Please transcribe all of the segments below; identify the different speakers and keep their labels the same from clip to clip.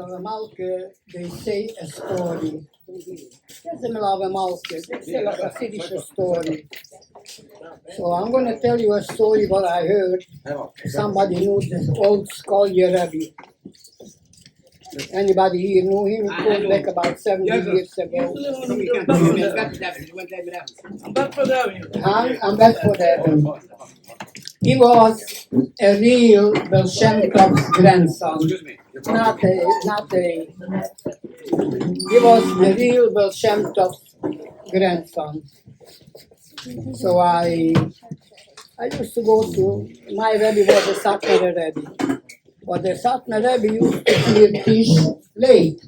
Speaker 1: Melave Malke, they say a story. There's a Melave Malke, they say a Hasidic story. So I'm going to tell you a story what I heard. Somebody knew this old Skolje Rebbe. Anybody here knew him? He goes back about 70 years ago.
Speaker 2: I'm back for that.
Speaker 1: I'm back for that. He was a real Baal Shem Tov's grandson. Not a, he was the real Baal Shem Tov's grandson. So I used to go to, my Rebbe was a Satmar Rebbe. But the Satmar Rebbe used to clear Tish late.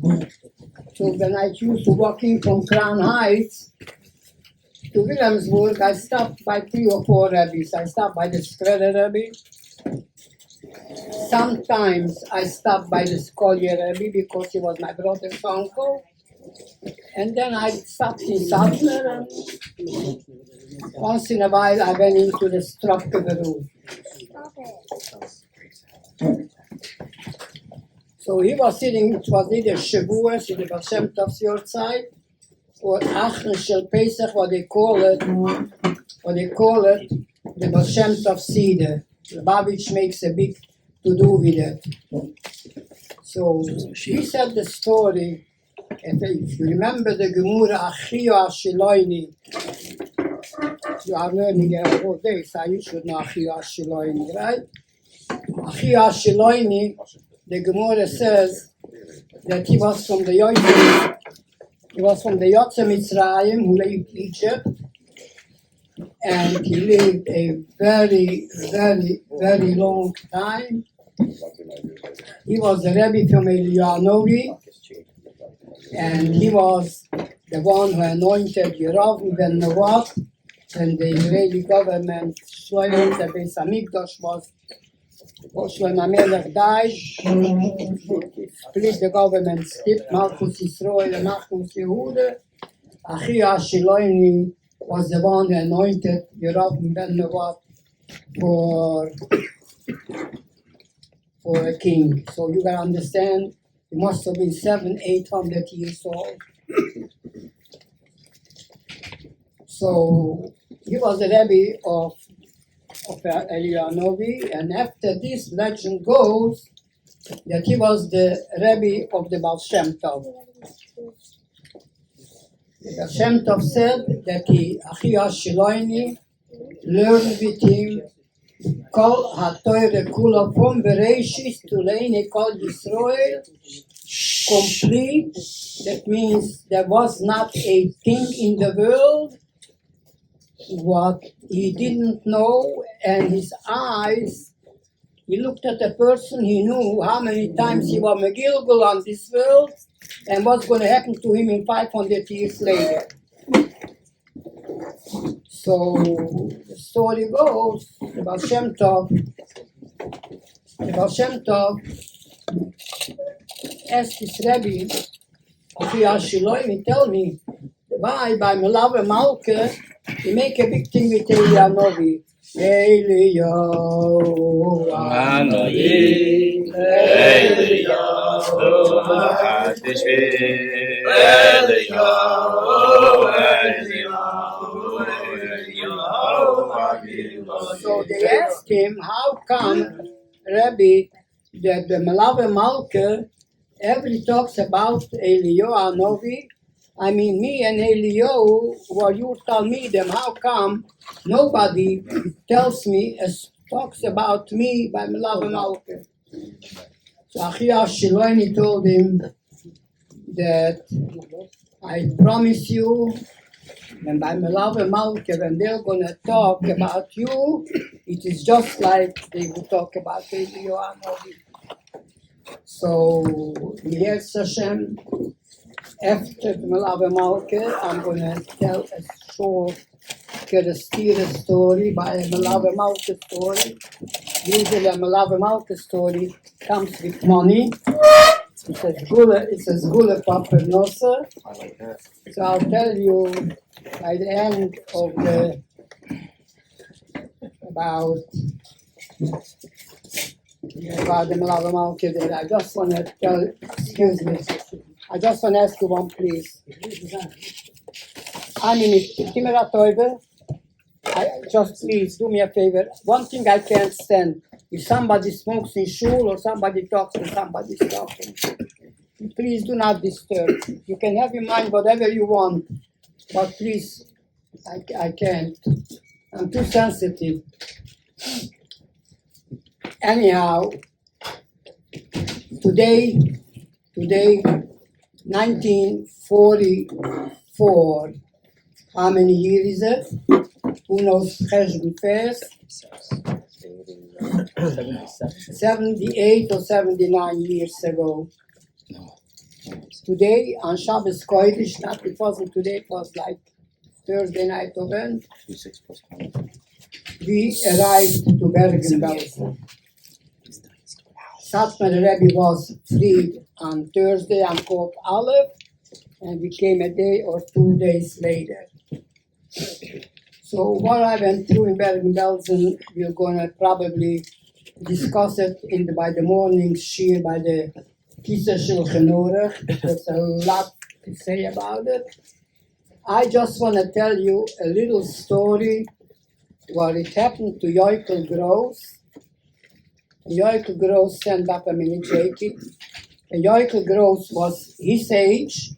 Speaker 1: So when I used to walk in from Crown Heights to Williamsburg, I stopped by 3 or 4 Rebbes. I stopped by the Skreder Rebbe. Sometimes I stopped by the Skolje Rebbe because he was my brother's uncle. And then I stopped in Satmar, and once in a while I went into the Stropkeveru. So he was sitting, it was either Shavuos in the Baal Shem Tov's Yortzeit, or Achen Shel Pesach, what they call it, the Baal Shem Tov Seder. The Babich makes a big to-do with it. So he said the story, if you remember the Gemura Achio Ashiloini, you are learning all day, so you should know Achio Ashiloini, right? Achio Ashiloini, the Gemara says that he was from the Yotze Mitzrayim, who lived in Egypt, and he lived a very, very, very long time. He was the Rebbe from Eliyahu, and he was the one who anointed Yeravim ben Nevat, and the Israeli government, Shlomo, the Beis Hamikdash was, Shlomo HaMelech died, split the government, split Malchus Yisrael and Malchus Yehuda. Achio Ashiloini was the one who anointed Yeravim ben Nevat for a king. So you can understand, he must have been 700-800 years old. So he was the Rebbe of Eliyahu, and after this legend goes that he was the Rebbe of the Baal Shem Tov. The Baal Shem Tov said that Achio Ashiloini learned with him Kol HaTorah Kula from Bereshis to Leine Kol Yisrael, complete. That means there was not a thing in the world what he didn't know, and his eyes, he looked at a person, he knew how many times he was McGilgal on this world and what's going to happen to him in 500 years later. So the story goes, the Baal Shem Tov asked his Rebbe, Achio Ashiloini, tell me, why by Melave Malke, you make a big thing with Eliyahu. Eliyahu,
Speaker 3: Anohi, Eliyahu, Hatishvi, Eliyahu.
Speaker 1: So they asked him, how come, Rebbe, that the Melave Malke every talks about Eliyahu Novi? I mean, me and Eliyahu, well, you tell me them, how come nobody tells me, talks about me by Melave Malke? So Achio Ashiloini told him that I promise you, and by Melave Malke, when they're going to talk about you, it is just like they would talk about Eliyahu Novi. So, yes, Hashem, after Melave Malke, I'm going to tell a short Kerestira story by a Melave Malke story. Usually a Melave Malke story comes with money. It says Gula Papernosa. So I'll tell you by the end of about Father Malav Malka, I just want to tell, excuse me, I just want to ask you one, please. I mean, Timera Toiber, just please do me a favor. One thing I can't stand, if somebody smokes in shul or somebody talks and somebody's talking, please do not disturb. You can have in mind whatever you want, but please, I can't. I'm too sensitive. Anyhow, today, 1944, how many years is it? Who knows Cheshbon first? 78 or 79 years ago. Today, on Shabbos Kodesh, not it wasn't today, it was like Thursday night of end, we arrived to Bergen-Belsen. Satmar Rebbe was freed on Thursday on Court Aleph, and we came a day or 2 days later. So what I went through in Bergen-Belsen, we're going to probably discuss it by the morning shir by the Kisa Shulchan Aruch. There's a lot to say about it. I just want to tell you a little story what it happened to Yokel Gross. Yokel Gross stand up a minute, Jakey. Yokel Gross was his age,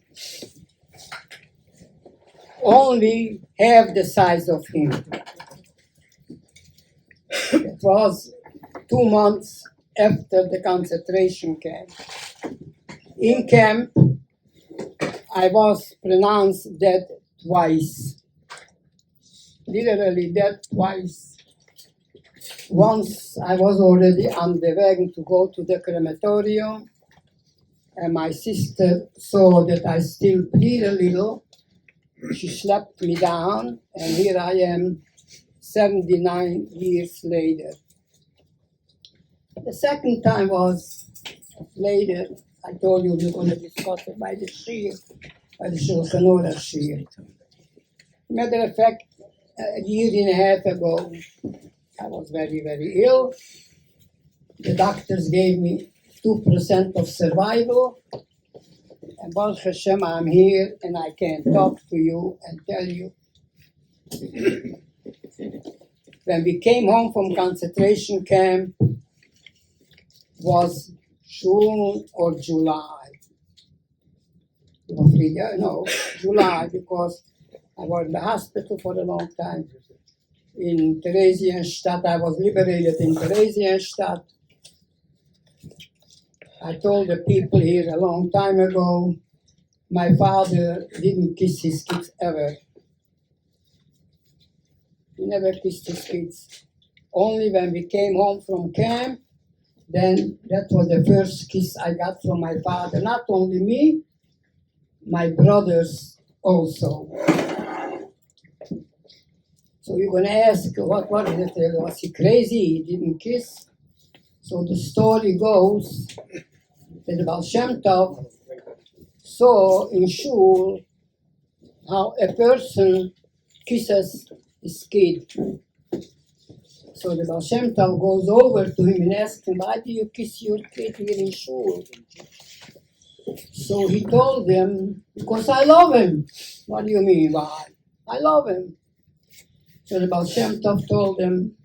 Speaker 1: only half the size of him. It was 2 months after the concentration camp. In camp, I was pronounced dead twice. Literally dead twice. Once I was already on the wagon to go to the crematorium, and my sister saw that I still breathe a little. She slapped me down, and here I am 79 years later. The second time was later. I told you we're going to discuss it by the shir, by the Shulchan Aruch shir. Matter of fact, a year and a half ago, I was very, very ill. The doctors gave me 2% of survival. And Baruch Hashem, I'm here and I can talk to you and tell you. When we came home from concentration camp, was June or July. No, July, because I was in the hospital for a long time. In Theresienstadt, I was liberated in Theresienstadt. I told the people here a long time ago, my father didn't kiss his kids ever. He never kissed his kids. Only when we came home from camp, then that was the first kiss I got from my father. Not only me, my brothers also. So you're going to ask, what is it? Was he crazy? He didn't kiss? So the story goes that the Baal Shem Tov saw in shul how a person kisses his kid. So the Baal Shem Tov goes over to him and asks him, why do you kiss your kid here in shul? So he told them, because I love him. What do you mean, why? I love him. So the Baal Shem Tov told them,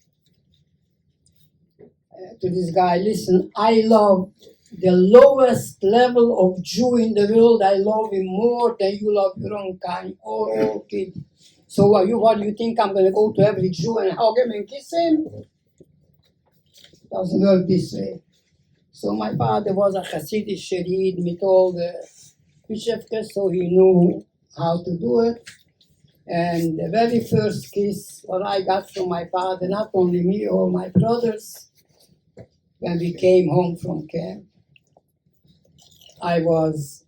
Speaker 1: to this guy, listen, I love the lowest level of Jew in the world. I love him more than you love your own kind, all kid. So what do you think I'm going to go to every Jew and hug him and kiss him? Doesn't work this way. So my father was a Hasidic Sharid with all the Bishevkes, so he knew how to do it. And the very first kiss what I got from my father, not only me, all my brothers, when we came home from camp, I was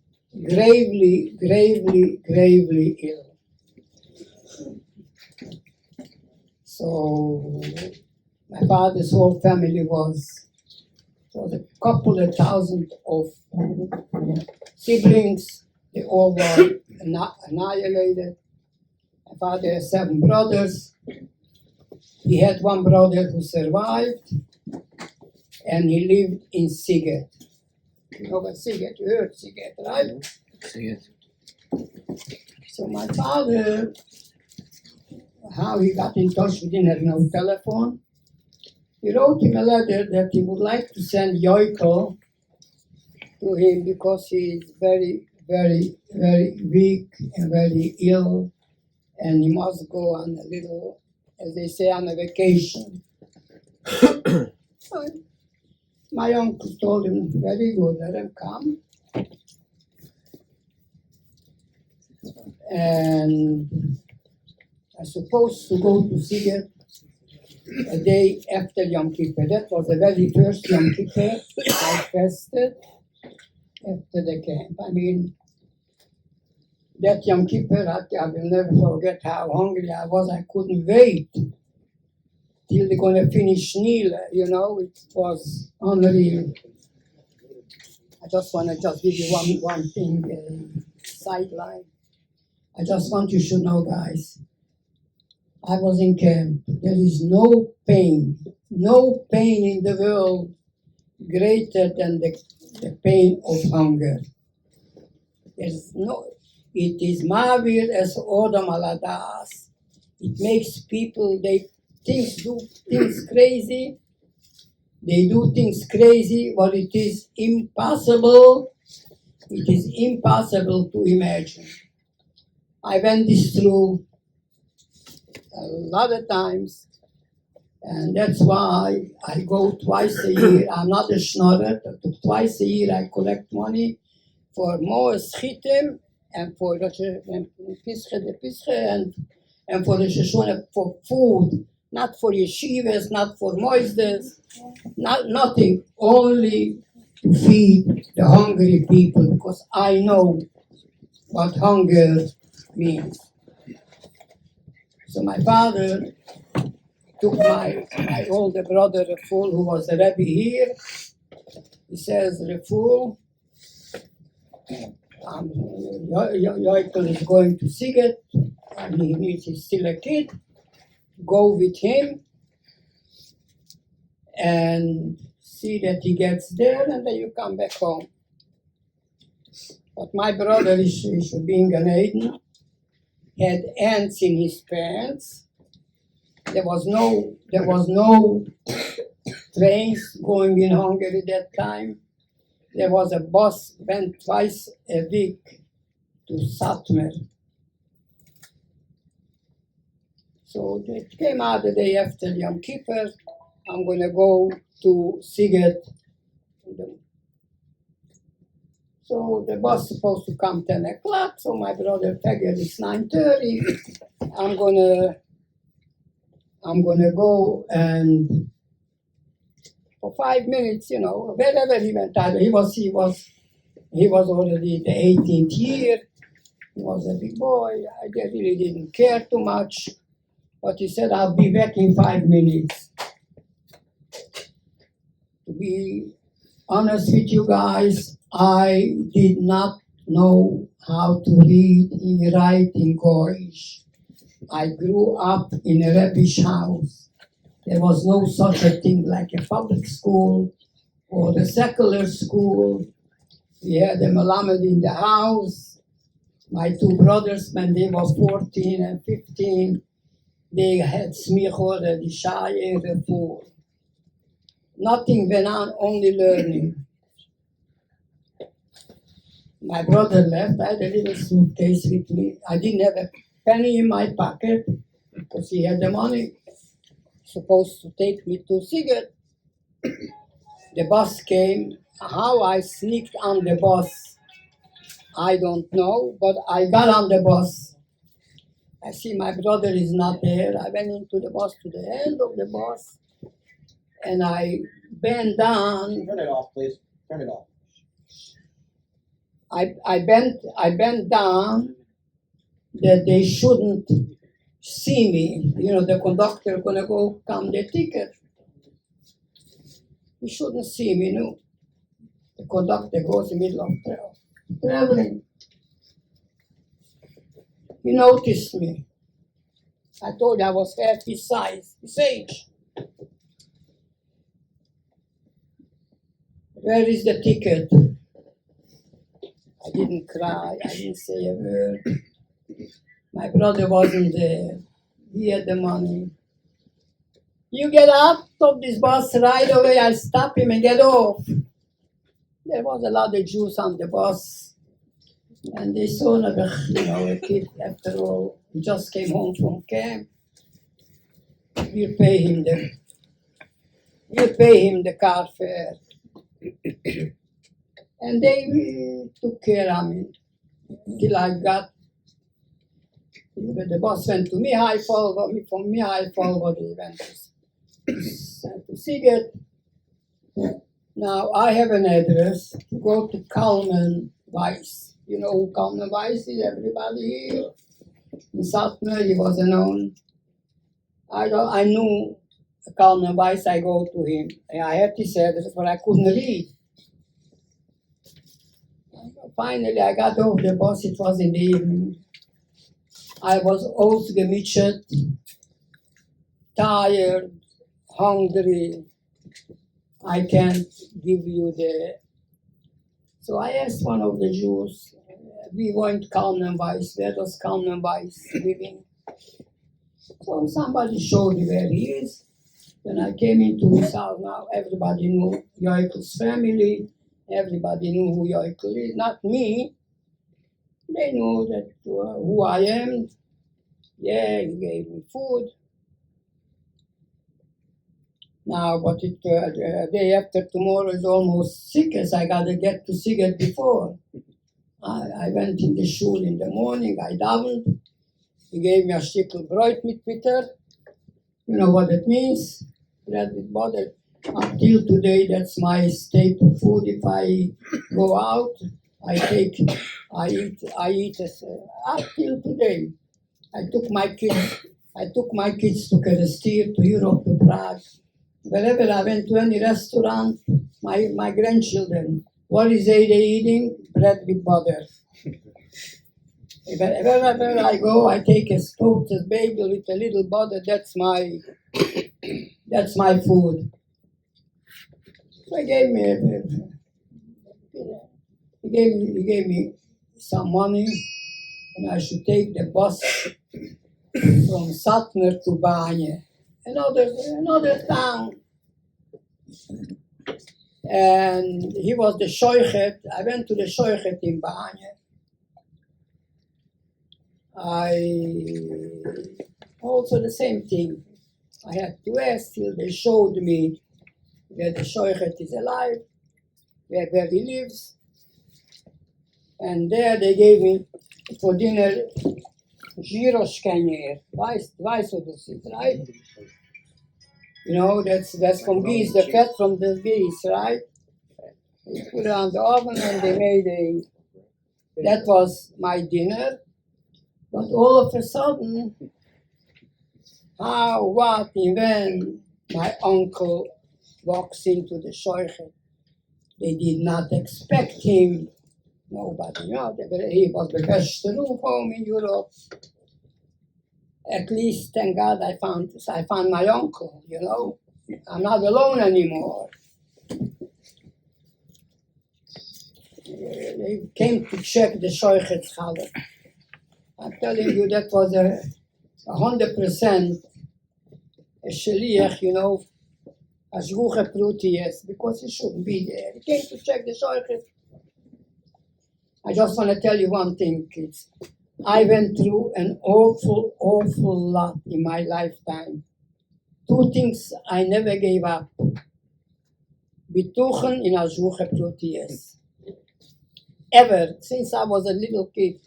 Speaker 1: gravely, gravely, gravely ill. So my father's whole family was a couple of thousand of siblings. They all were annihilated. My father had 7 brothers. He had one brother who survived. and he lived in Siget. You know what Siget? You heard Siget, right? So my father, how he got in touch, we didn't have no telephone. He wrote him a letter that he would like to send Yokel to him because he is very, very, very weak and very ill, and he must go on a little, as they say, on a vacation. So my uncle told him, very good, let him come. And I supposed to go to Siget a day after Yom Kippur. That was the very first Yom Kippur I fasted after the camp. I mean, that Yom Kippur, I will never forget how hungry I was. I couldn't wait till they're going to finish Nila, you know. It was unreal. I just want to give you one thing, sideline. I just want you to know, guys, I was in camp. There is no pain in the world greater than the pain of hunger. There's no, it is mavir as odom aladas. It makes people, do things crazy. They do things crazy, but it is impossible. It is impossible to imagine. I went this through a lot of times, and that's why I go twice a year. I'm not a schnorrer, but twice a year I collect money for more schitim and for the pische and for the sheshone for food, not for yeshivas, not for moisdes, nothing, only to feed the hungry people, because I know what hunger means. So my father took my older brother, Raful, who was the Rebbe here. He says, Raful, Yokel is going to Siget, and he's still a kid. Go with him and see that he gets there, and then you come back home. But my brother, he should be in Gan Eden, had ants in his pants. There was no trains going in Hungary that time. There was a bus went twice a week to Satmer. So it came out the day after Yom Kippur. I'm going to go to Siget. So the bus supposed to come 10 o'clock. So my brother figured it's 9:30. I'm gonna go, and for 5 minutes, you know, wherever he went, he was already the 18th year. He was a big boy. I really didn't care too much, but he said, I'll be back in 5 minutes. To be honest with you guys, I did not know how to read and write in Goyish. I grew up in a Rebbe's house. There was no such a thing like a public school or a secular school. We had a Melamed in the house. My two brothers, when they were 14 and 15, they had smichot, the shaye, the poor. Nothing went on, only learning. My brother left. I had a little suitcase with me. I didn't have a penny in my pocket because he had the money. Supposed to take me to Siget. The bus came. How I sneaked on the bus, I don't know, but I got on the bus. I see my brother is not there. I went into the bus to the end of the bus, and I bent down.
Speaker 2: Turn it off, please. Turn it off.
Speaker 1: I bent down that they shouldn't see me. You know, the conductor gonna go count the ticket. He shouldn't see me, no. The conductor goes in the middle of traveling. He noticed me. I told you I was half his size, his age. Where is the ticket? I didn't cry, I didn't say a word. My brother wasn't there. He had the money. You get out of this bus right away, I'll stop him and get off. There was a lot of Jews on the bus. And they saw a kid, after all, he just came home from camp. We'll pay him the car fare. And they took care of me till I got. The bus went to Mihai Folvo, from Mihai Folvo they went to Siget. Now I have an address to go to Kalman Weiss. You know who Kalman Weiss is, everybody here? In Satmar, he was known. I knew Kalman Weiss, I go to him. I had this address, but I couldn't read. Finally, I got off the bus, it was in the evening. I was ausgemützt, tired, hungry. I can't give you the... So I asked one of the Jews, we went Kalman Weiss, where does Kalman Weiss living? So somebody showed me where he is. When I came into his house, now everybody knew Yokel's family, everybody knew who Yokel is, not me. They knew that who I am. Yeah, he gave me food. Now, but the day after tomorrow is almost Siget. I got to get to Siget before. I went in the shul in the morning, I davened. He gave me a shtickl Brot mit bitter. You know what it means? Bread with butter. Until today, that's my staple food. If I go out, I eat it. Until today. I took my kids to Kerestir, to Europe, to Prague. Wherever I went to any restaurant, my grandchildren, what is they eating? Bread with butter. Wherever I go, I take a toasted bagel with a little butter. That's my food. So he gave me some money, and I should take the bus from Satmar to Banye, another town. And he was the shoichet. I went to the shoichet in Banye. Also the same thing. I had to ask till they showed me where the shoichet is alive, where he lives. And there they gave me for dinner gyroschkener. Weißt du das ist, right? You know, that's from geese, the fat from the geese, right? They put it on the oven and they made that was my dinner. But all of a sudden, how, what, and when my uncle walks into the shoichet, they did not expect him. Nobody, he was the best roof home in Europe. At least, thank God, I found my uncle, I'm not alone anymore. They came to check the shoichet's challah. I'm telling you, that was 100% a shaliach, a shvuche prutius, because he shouldn't be there. He came to check the shoichet. I just want to tell you one thing, kids. I went through an awful, awful lot in my lifetime. Two things I never gave up. Bituchen in a shvuche prutius. Ever, since I was a little kid.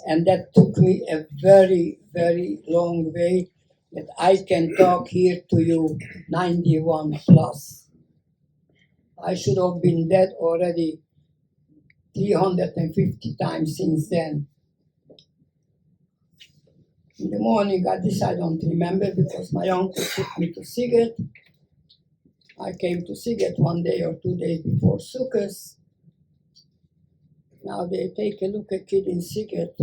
Speaker 1: And that took me a very, very long way that I can talk here to you 91 plus. I should have been dead already 350 times since then. In the morning, this I don't remember because my uncle took me to Siget. I came to Siget 1 day or 2 days before Sukkot. Now they take a look at kid in Siget.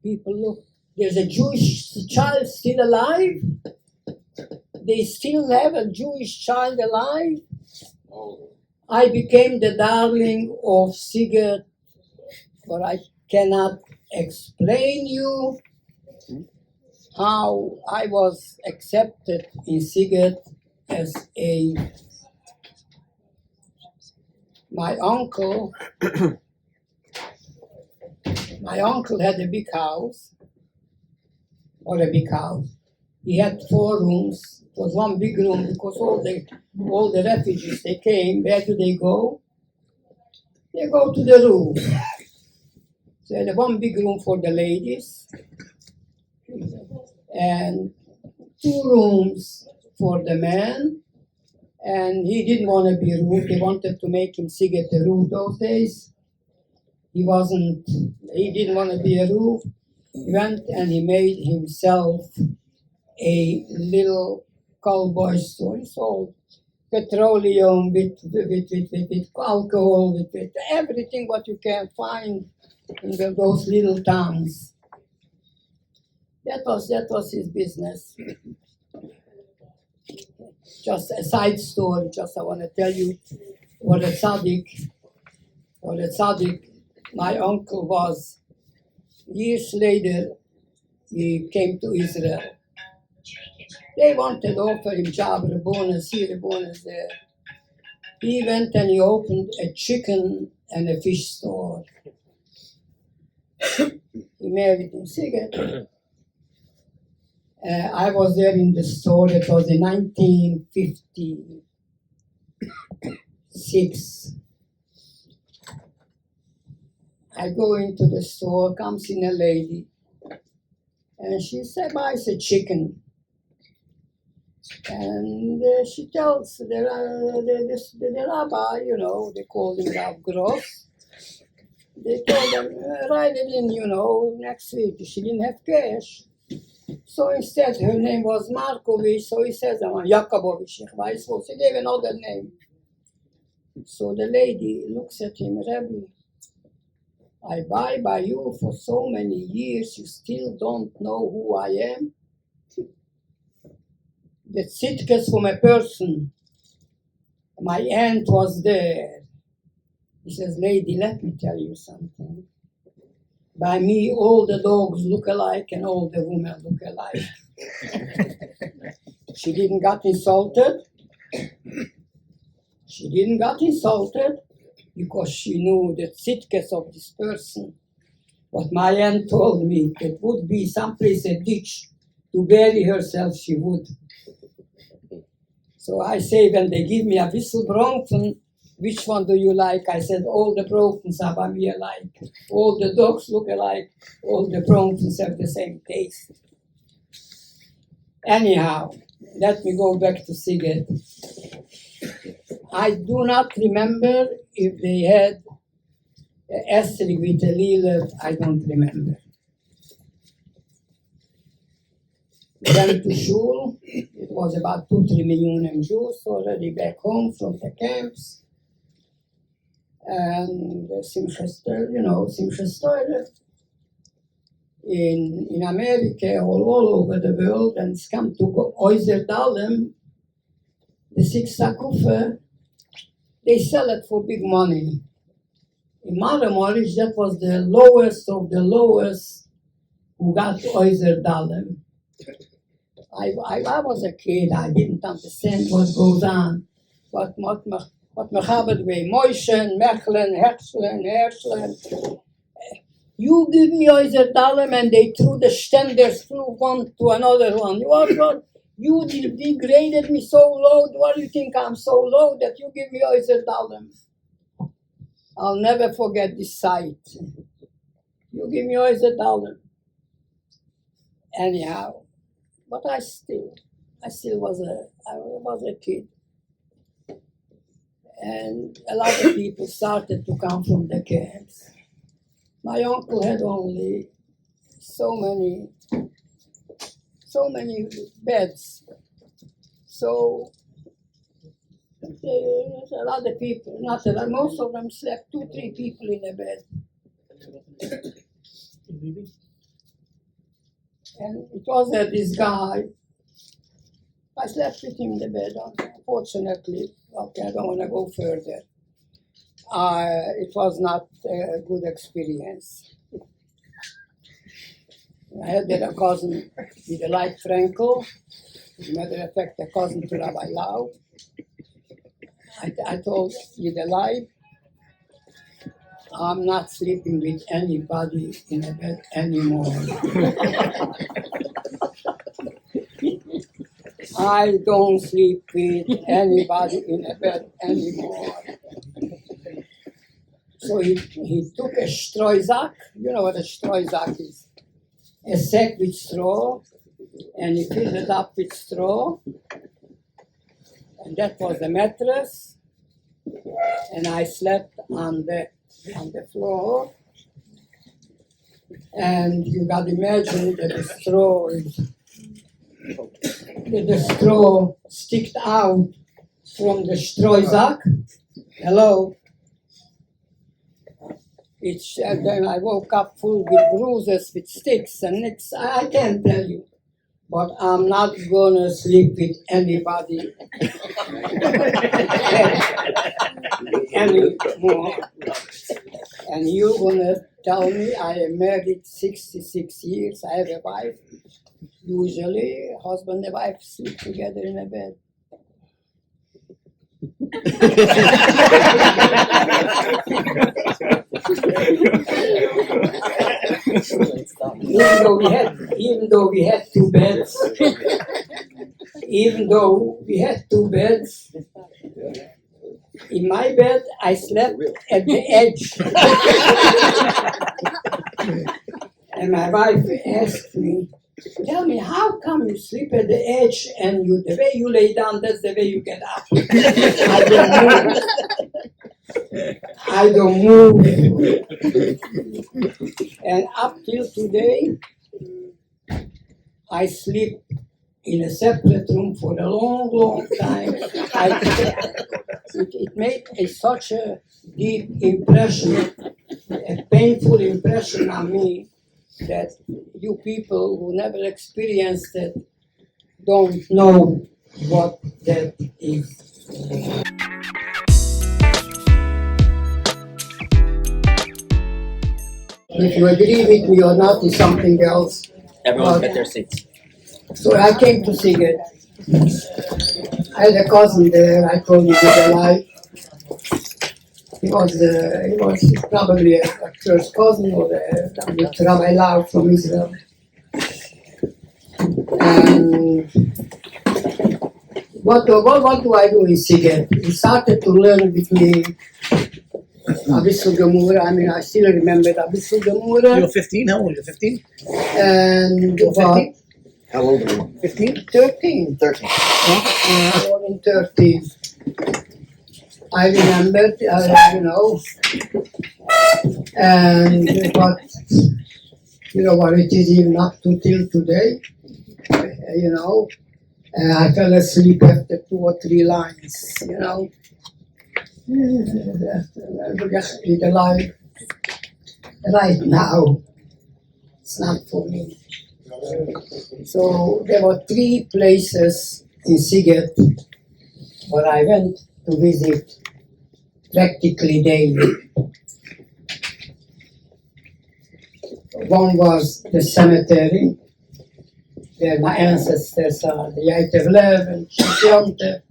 Speaker 1: People look, there's a Jewish child still alive? They still have a Jewish child alive? I became the darling of Sigurd, for I cannot explain you how I was accepted in Sigurd as my uncle had a big house, or a big house. He had 4 rooms. It was one big room because all the refugees, they came. Where do they go? They go to the room. So he had one big room for the ladies and 2 rooms for the men. And he didn't want to be rude. They wanted to make him Sigurd the Rude those days. He didn't want to be a rude. He went and he made himself a little cowboy store. He sold petroleum with alcohol, with everything what you can find in those little towns. That was his business. Just a side story. Just I want to tell you what a tzaddik. My uncle was. Years later, he came to Israel. They wanted to offer him job, a bonus here, a bonus there. He went and he opened a chicken and a fish store. He married in Sigurd. I was there in the store. It was in 1956. I go into the store, comes in a lady, and she said, buys a chicken. And she tells the rabbi, they call him Rav Gross. They told them, write it in, next week. She didn't have cash. So instead, her name was Markovich, so he says, Yakubovich, so she gave another name. So the lady looks at him, Rebbe, I buy by you for so many years, you still don't know who I am? The tzidkes from a person. My aunt was there. He says, lady, let me tell you something. By me, all the dogs look alike and all the women look alike. She didn't get insulted. She didn't get insulted because she knew the tzidkes of this person. What my aunt told me, it would be someplace a ditch to bury herself, she would. So I say, when they give me a whistle bronfen, which one do you like? I said, all the bronfens are by me alike. All the dogs look alike. All the bronfens have the same taste. Anyhow, let me go back to Sigurd. I do not remember if they had Esther with a Lila, I don't remember. We went to shul. It was about 2-3 million Jews already back home from the camps. And Simchas Torah in America, all over the world, and it's come to Oizer Dalem, the 6 Sakufa, they sell it for big money. In Maramorish, that was the lowest of the lowest who got Oizer Dalem. I was a kid, I didn't understand what goes on. What Mechabed way, Moishen, Mechlen, Herschlen. You give me Oizer Dalem, and they threw the standards through one to another one. What? You degraded me so low. What do you think I'm so low that you give me Oizer Dalem? I'll never forget this sight. You give me Oizer Dalem. Anyhow, but I still was a kid. And a lot of people started to come from the camps. My uncle had only so many beds. So a lot of people, not a lot, most of them slept 2-3 people in a bed. And it was this guy. I slept with him in the bed, unfortunately. Okay, I don't want to go further. it was not a good experience. I had a cousin with a light Frankel, as a matter of fact, a cousin to Rabbi Lau. I told Yidde Leib, I'm not sleeping with anybody in a bed anymore. I don't sleep with anybody in a bed anymore. So he took a Streusack, you know what a Streusack is, a sack with straw, and he filled it up with straw, and that was the mattress, and I slept on the floor, and you got to imagine that the straw sticked out from the Streusack. Hello. Then I woke up full with bruises, with sticks and nicks. I can't tell you. But I'm not gonna sleep with anybody anymore. And you're gonna tell me I am married 66 years, I have a wife. Usually, husband and wife sleep together in a bed. Even though we had two beds, in my bed I slept at the edge. And my wife asked me, tell me, how come you sleep at the edge and the way you lay down, that's the way you get up? I don't move. And up till today, I sleep in a separate room for a long, long time. It made such a deep impression, a painful impression on me, that you people who never experienced it don't know what that is. If you agree with me or not is something else.
Speaker 3: Everyone's got their seats.
Speaker 1: So I came to see it. I had a cousin there. I told you the life. He was probably a first cousin or with Rabbi Lau from Israel. And what do I do in Siget? He started to learn with me Abissul Gemura. I mean, I still remember Abissul Gemura.
Speaker 2: You were 15? How old were you? 15?
Speaker 1: And
Speaker 2: You were 15?
Speaker 4: How old were you?
Speaker 2: 15?
Speaker 1: 13.
Speaker 4: 13.
Speaker 1: Born in 13. I remembered, and but you know what it is even up to till today, I fell asleep after 2 or 3 lines, the life right now, it's not for me. So there were 3 places in Siget where I went to visit practically daily. One was the cemetery, where my ancestors are, the Yaitev Lev and Shishionte.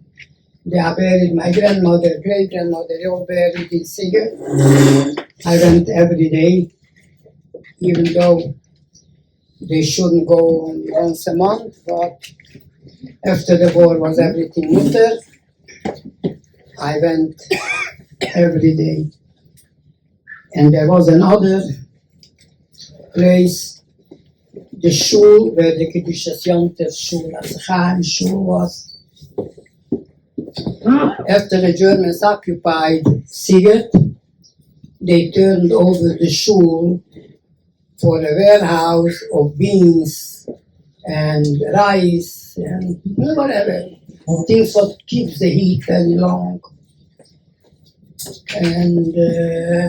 Speaker 1: They are buried, my grandmother, great-grandmother, they all buried in Siget. I went every day, even though they shouldn't go only once a month, but after the war was everything mutter. I went every day. And there was another place, the shul, where the Kedushas Yontev shul, as Chaim shul was. After the Germans occupied Siget, they turned over the shul for a warehouse of beans and rice and whatever, things that keeps the heat very long. And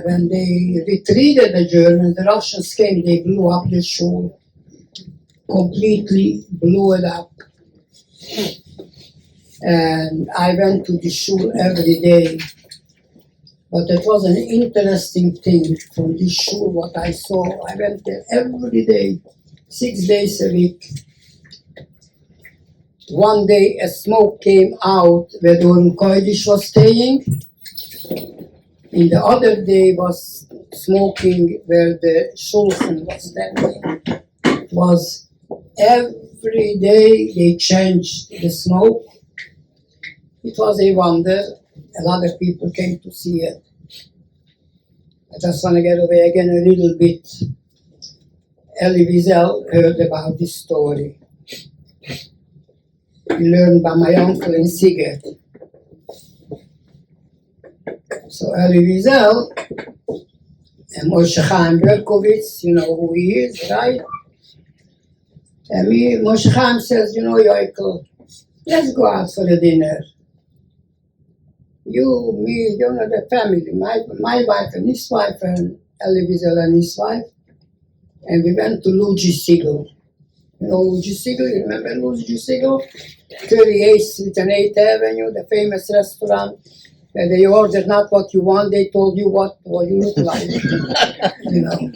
Speaker 1: when they retreated, the Germans, the Russians came, they blew up the shul, completely blew it up. And I went to the shul every day But it was an interesting thing from this shul, what I saw. I went there every day, 6 days a week. One day a smoke came out where the Urim Kodesh was staying. And the other day was smoking where the shulchan was standing. It was every day they changed the smoke. It was a wonder. A lot of people came to see it. I just want to get away again a little bit. Elie Wiesel heard about this story. He learned by my uncle in Siget. So Elie Wiesel and Moshe Chaim Berkowitz, you know who he is, right? And Moshe Chaim says, you know, Yokel, let's go out for a dinner. You, me, you know, the family, my wife and his wife, and Elie Wiesel and his wife. And we went to Luigi Siegel. You know Luigi Siegel? You remember Luigi Siegel? 38th Street and 8th Avenue, the famous restaurant where they ordered not what you want, they told you what you look like. You know.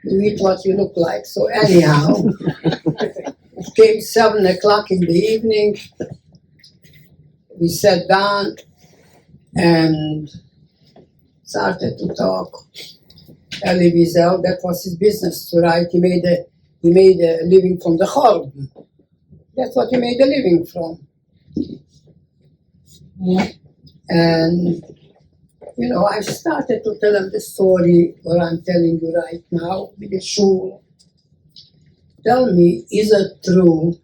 Speaker 1: You eat what you look like. So anyhow, it came 7 o'clock in the evening. We sat down and started to talk. Elie Wiesel, that was his business to write. He made a living from the Chorb. That's what he made a living from. And, you know, I started to tell him the story what I'm telling you right now with the shul. Tell me, is it true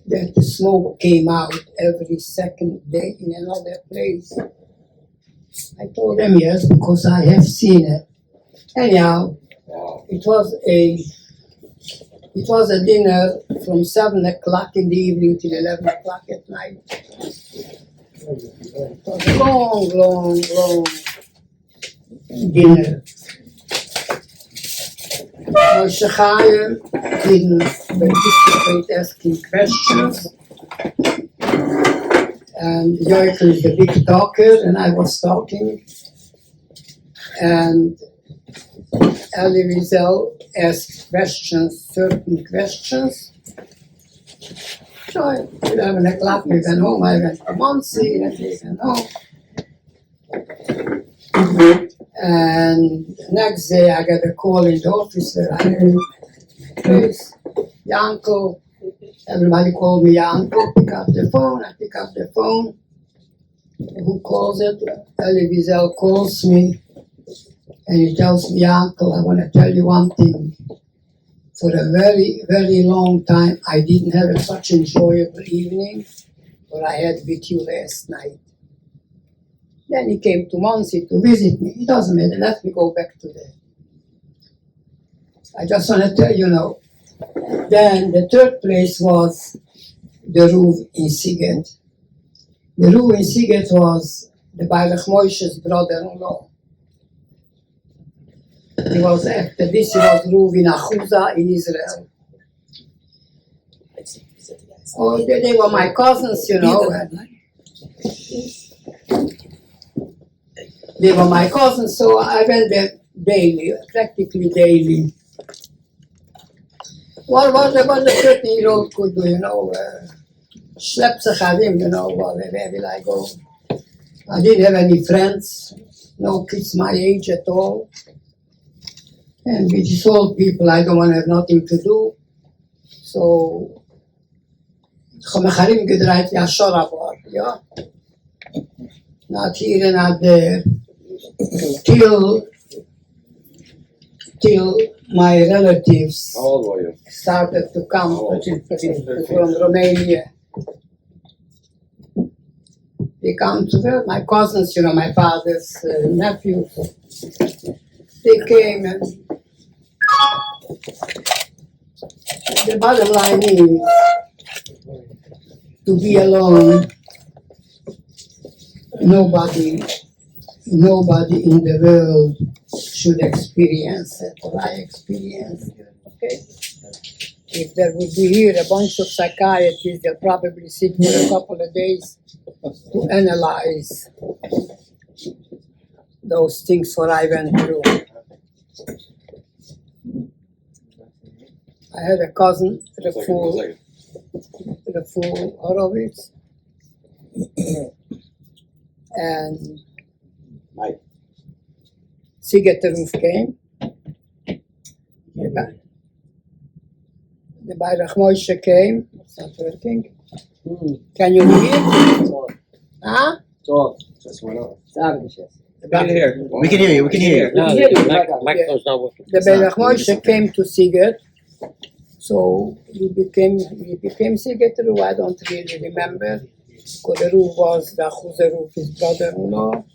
Speaker 1: that the smoke came out every second day in another place? I told him yes, because I have seen it. Anyhow, it was a dinner from 7 o'clock in the evening till 11 o'clock at night. It was a long, long, long dinner. Moshe Chaim didn't participate asking questions. And Yokel is the big talker, and I was talking. And Elie Wiesel asked questions, certain questions. So at 11 o'clock we went home. I went to Muncie and we went home. And the next day I got a call in the office where I was. Yankel, everybody called me Yankel. Pick up the phone. I pick up the phone. Who calls it? Elie Wiesel calls me. And he tells me, Uncle, I want to tell you one thing. For a very, very long time, I didn't have such enjoyable evening what I had with you last night. Then he came to Muncie to visit me. It doesn't matter, let me go back to that. I just want to tell you now. Then the third place was the roof in Siget. The roof in Siget was the Baruch Moshe's brother-in-law. He was after this, he was Ruv in Achuza in Israel. Oh, they were my cousins, you know. They were my cousins, so I went there daily, practically daily. What a 13-year-old could do, you know, schlep sich harim, you know, where will I go? I didn't have any friends, no kids my age at all. And with these old people, I don't want to have nothing to do. So, ich habe mich herumgedreht wie ein Schorabar, ja. Not here and not there. Till my relatives started to come from Romania. They come to there, my cousins, you know, my father's nephews. They came and the bottom line is to be alone. Nobody in the world should experience it, or I experienced it, okay? If there would be here a bunch of psychiatrists, they'll probably sit for a couple of days to analyze those things what I went through. I had a cousin, Raful Horowitz, and Sigeteruf came. The Bayrach Moshe came. It's not working. Can you hear? Huh?
Speaker 3: We can hear you. We can hear you.
Speaker 2: No, the microphone's not working.
Speaker 1: The Bayrach Moshe came to Siget, so he became Sigeteruf. I don't really remember. Koderuf was the Chuzeruf, his brother-in-law.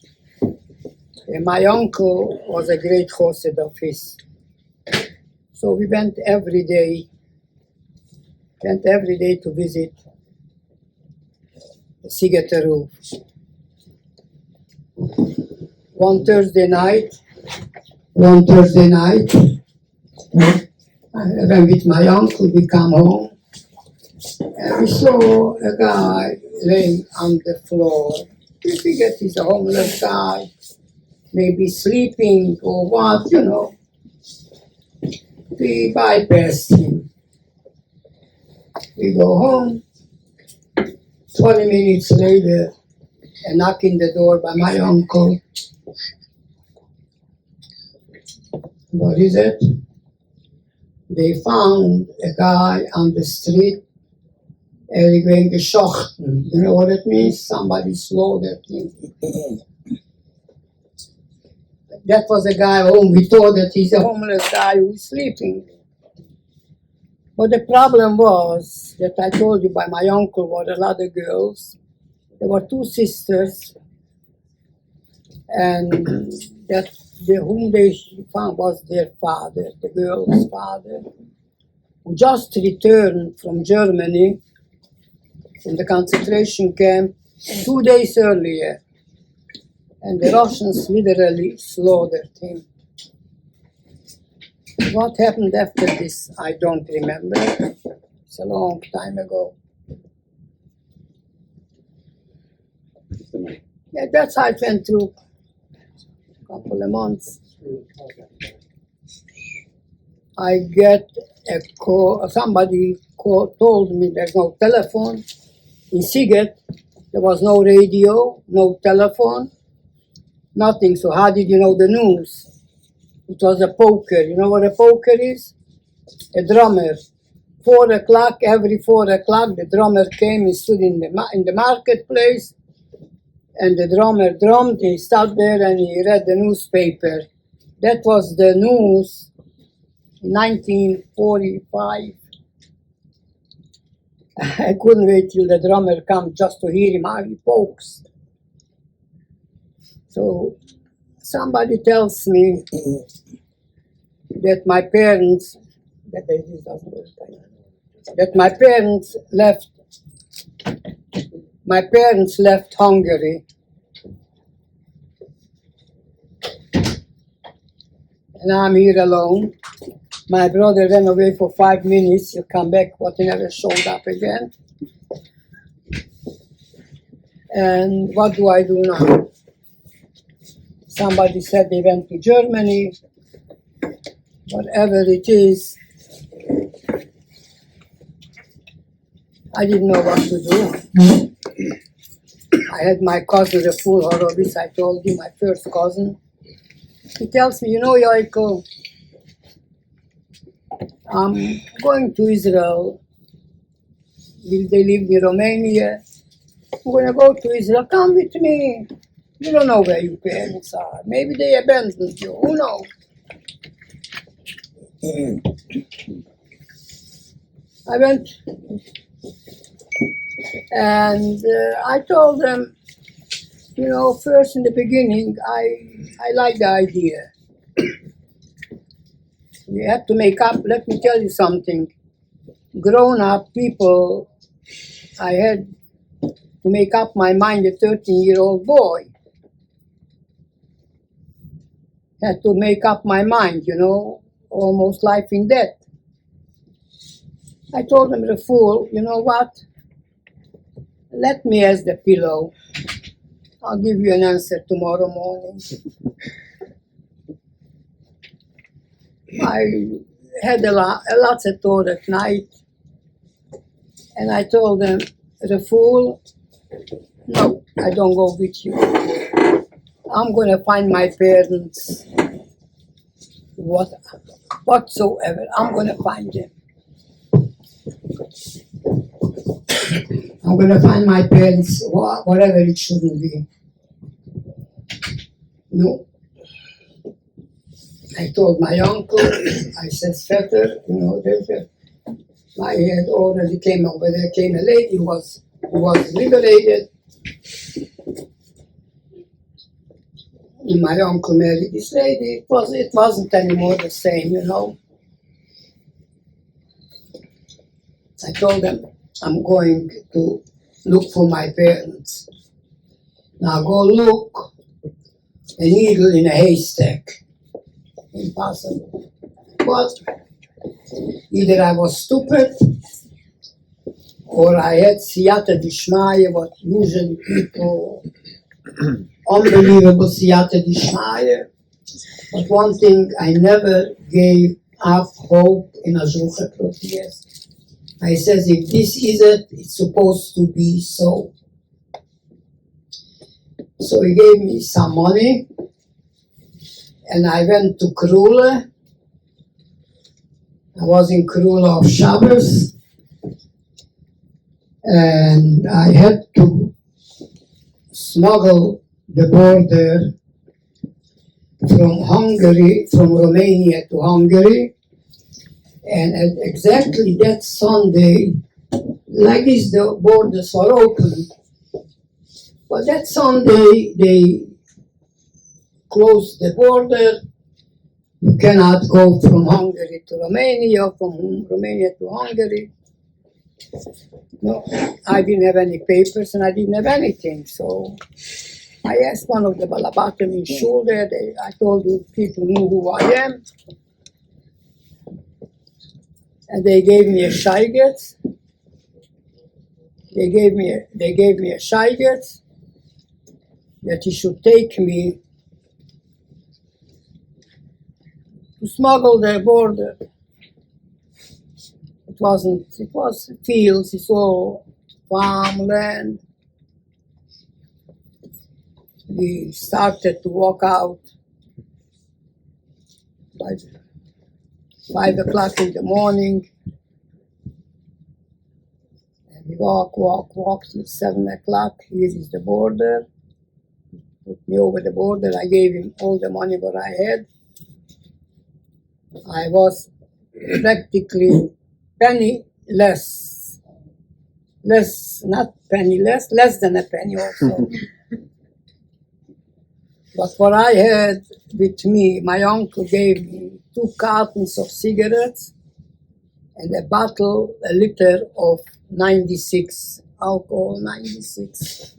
Speaker 1: And my uncle was a great chosed of his. So we went every day to visit the Sigeteruf. One Thursday night, I went with my uncle, we come home, and we saw a guy laying on the floor. We figured he's a homeless guy, maybe sleeping or what, you know. We bypassed him. We go home. 20 minutes later, a knock in the door by my uncle. What is it? They found a guy on the street, going geschochten. You know what it means? Somebody slaughtered him. That was a guy whom we thought that he's a homeless guy who's sleeping. But the problem was that I told you by my uncle were a lot of girls. There were two sisters, and that whom they found was their father, the girl's father, who just returned from Germany, from the concentration camp, 2 days earlier. And the Russians literally slaughtered him. What happened after this, I don't remember. It's a long time ago. Yeah, that's how I went through a couple of months. I get a call, told me there's no telephone. In Siget, there was no radio, no telephone, nothing. So how did you know the news? It was a poker. You know what a poker is? A drummer. 4 o'clock, every 4 o'clock, the drummer came and stood in the marketplace, and the drummer drummed. He sat there and he read the newspaper. That was the news in 1945. I couldn't wait till the drummer come just to hear him how he pokes. So somebody tells me that my parents, my parents left Hungary. And I'm here alone. My brother went away for 5 minutes. He'll come back, but he never showed up again. And what do I do now? Somebody said they went to Germany. Whatever it is, I didn't know what to do. I had my cousin, the full Horowitz, I told you, my first cousin. He tells me, you know, Yokel, I'm going to Israel. They live in Romania. I'm going to go to Israel. Come with me. You don't know where your parents are. Maybe they abandoned you. Who knows? I went and I told them, you know, first in the beginning, I like the idea. We have to make up. Let me tell you something. Grown-up people, I had to make up my mind, a 13-year-old boy. Had to make up my mind, you know, almost life and death. I told him, the fool, you know what? let me ask the pillow. I'll give you an answer tomorrow morning. I had a lot of thought at night, and I told them, the fool, no, I don't go with you. I'm going to find my parents, whatsoever. I'm going to find them. I'm going to find my parents, whatever it shouldn't be. No. I told my uncle, I said, Fetter, I had already came over there, came a lady who was liberated. And my uncle married this lady. It wasn't anymore the same, I told them, I'm going to look for my parents. Now go look, a needle in a haystack. Impossible. But either I was stupid, or I had siyata dishmaya, what usually people, unbelievable siyata dishmaya. But one thing, I never gave up hope in Azrucha Proteus. I says, if this is it, it's supposed to be so. So he gave me some money, and I went to Krula. I was in Krula of Shabbos, and I had to smuggle the border from Romania to Hungary, and at exactly that Sunday, like this, the borders were open. But that Sunday, they closed the border. You cannot go from Hungary to Romania, from Romania to Hungary. No, I didn't have any papers and I didn't have anything. So I asked one of the Balabatim in shul there. I told you people knew who I am. And they gave me a shaygetz. They gave me a shaygetz that he should take me to smuggle the border. It was fields, it's all farmland. We started to walk out by 5 o'clock in the morning. And we walk till 7 o'clock. Here is the border. Put me over the border. I gave him all the money that I had. I was practically penny less, not penny less than a penny also. But what I had with me, my uncle gave me 2 cartons of cigarettes and a liter of 96, alcohol 96.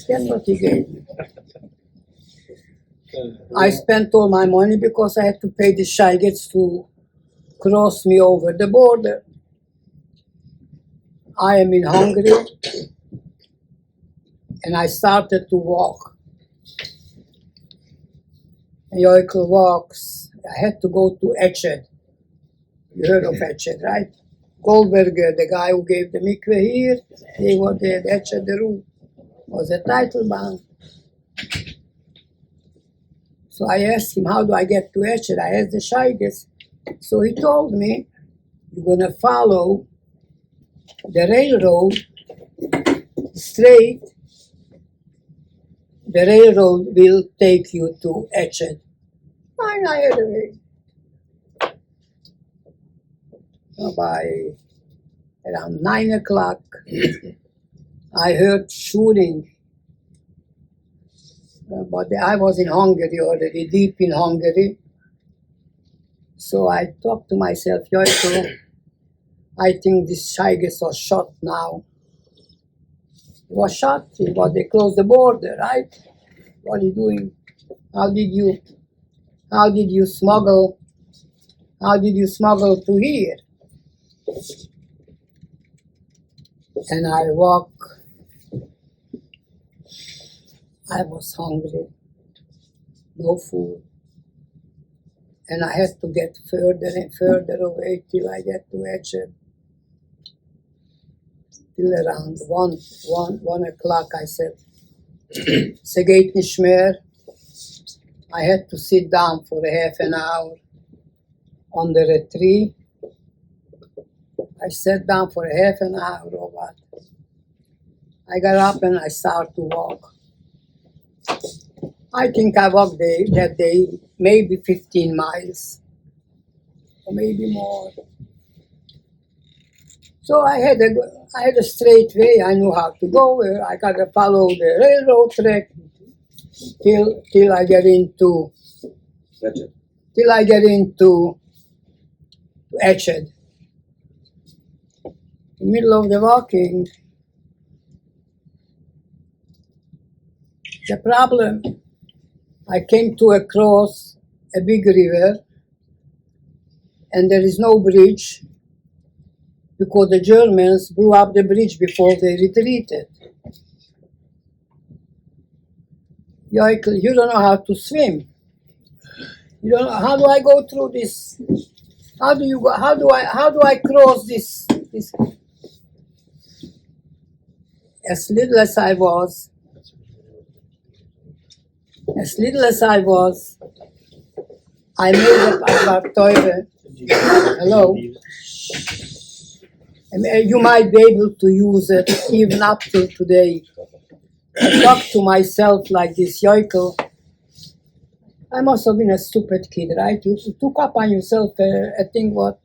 Speaker 1: That's what he gave me. I spent all my money because I had to pay the shaygetz to cross me over the border. I am in Hungary, and I started to walk. Yokel walks. I had to go to Etched. You heard of Etched, right? Goldberger, the guy who gave the mikveh here, he was there at Etched, the room, was a title bound. So I asked him, how do I get to Etched? I asked the shaygetz. So he told me, you're going to follow the railroad straight. The railroad will take you to Etched. I had a way. By around 9 o'clock, I heard shooting. But I was in Hungary already, deep in Hungary. So I talked to myself, Yokel, I think this shaygetz was shot now. He was shot, they closed the border, right? What are you doing? How did you smuggle to here? and I walk. I was hungry, no food, and I had to get further and further away till I get to Etched. Till around 1 o'clock, I said, "Se geht nicht mehr." I had to sit down for a half an hour under a tree. I sat down for a half an hour or what. I got up and I started to walk. I think I walked that day maybe 15 miles or maybe more. So I had a straight way. I knew how to go. I got to follow the railroad track till I get into Etched. In the middle of the walking, the problem, I came to across a big river, and there is no bridge because the Germans blew up the bridge before they retreated. Yokel, you don't know how to swim. You don't know, how do I go through this? How do you go? How do I cross this? As little as I was, I made up Teure. Hello. You might be able to use it even up till today. I talk to myself like this, Yokel. I must have been a stupid kid, right? You took up on yourself a thing what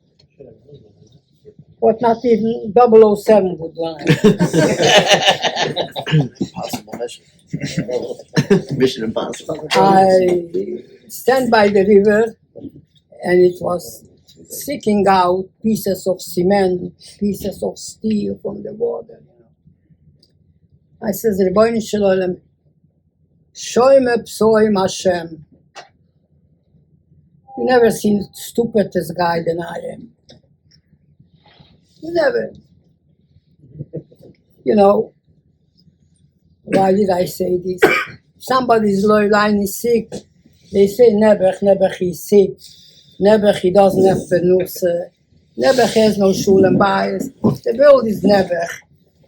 Speaker 1: not even 007 would want.
Speaker 3: Impossible mission. Mission impossible.
Speaker 1: I stand by the river, and it was seeking out pieces of cement, pieces of steel from the water. I says, Rebbeinu Shalom, Shoyme Psoim Hashem. You never seen stupidest guy than I am. You never. You know, why did I say this? Somebody's line is sick. They say, Nebuch, he's sick. Nebuch, he doesn't have penus. Nebuch has no shul and bias. The world is Nebuch.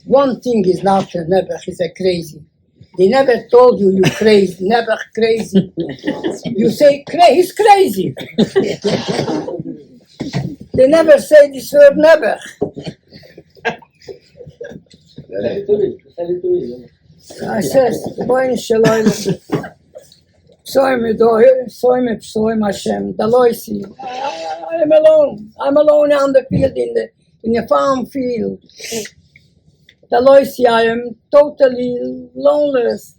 Speaker 1: One thing is not Nebuch, he's a crazy. They never told you you crazy, Nebuch crazy. You say he's crazy. They never say this word Nebuch. I says, Boy Shalom, Psoim Hashem, Daloisi. I'm alone. I'm alone on the field in the farm field. Daloisi, I am totally loneless.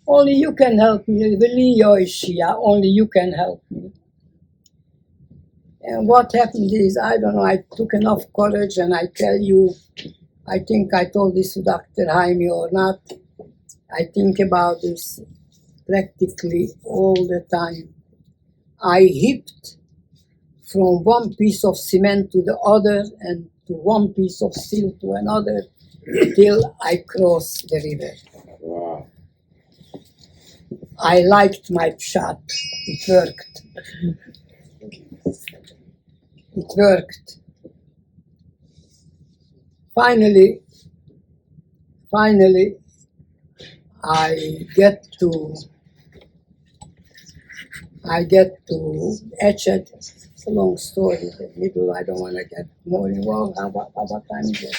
Speaker 1: Only you can help me. Only you can help me. And what happened is, I don't know, I took enough courage, and I tell you, I think I told this to Dr. Jaime or not, I think about this practically all the time. I hipped from one piece of cement to the other and to one piece of steel to another till I crossed the river.
Speaker 2: Wow.
Speaker 1: I liked my shot. It worked. It worked. Finally, I get to Etched. It's a long story. The middle, I don't want to get more involved. How about time is it?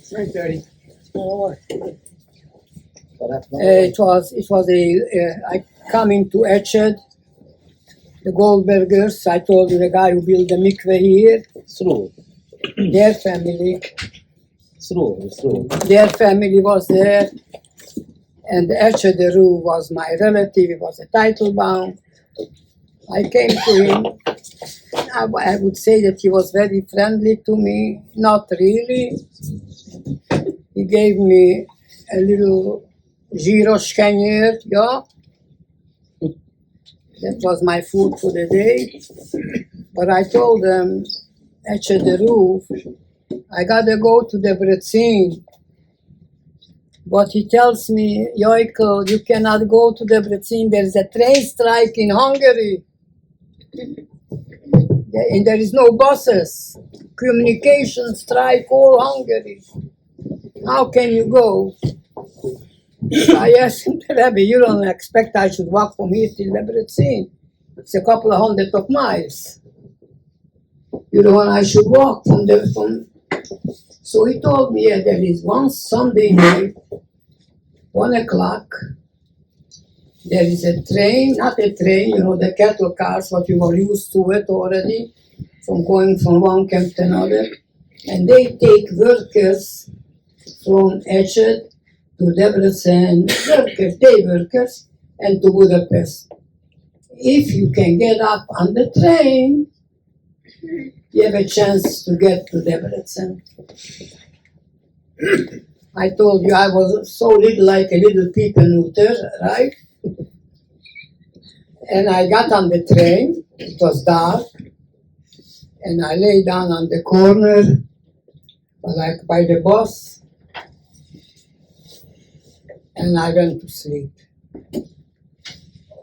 Speaker 1: 3:30. It was I come into Etched. The Goldbergers, I told you, the guy who built the mikveh here.
Speaker 2: Through.
Speaker 1: Their family.
Speaker 2: Through.
Speaker 1: Their family was there. And Etched Ru was my relative. He was a title bound. I came to him. I would say that he was very friendly to me. Not really. He gave me a little gyros kenyér, yeah. That was my food for the day. But I told them, Etched Ru, I gotta go to the Debrecen. But he tells me, Yokel, you cannot go to the Debrecen. There's a train strike in Hungary. And there is no buses. Communication strike all Hungary. How can you go? I asked him, Rebbe, you don't expect I should walk from here till Debrecen. It's a couple of hundred of miles. You don't want I should walk from. So he told me, yeah, there is one Sunday night, 1 o'clock, there is a train, not a train, the cattle cars, what you were used to it already, from going from one camp to another, and they take workers from Eshet to Debrecen, day workers, and to Budapest. If you can get up on the train, you have a chance to get to Debrecen. I told you I was so little, like a little Piepenhooter, right? And I got on the train, it was dark, and I lay down on the corner, like by the bus, and I went to sleep.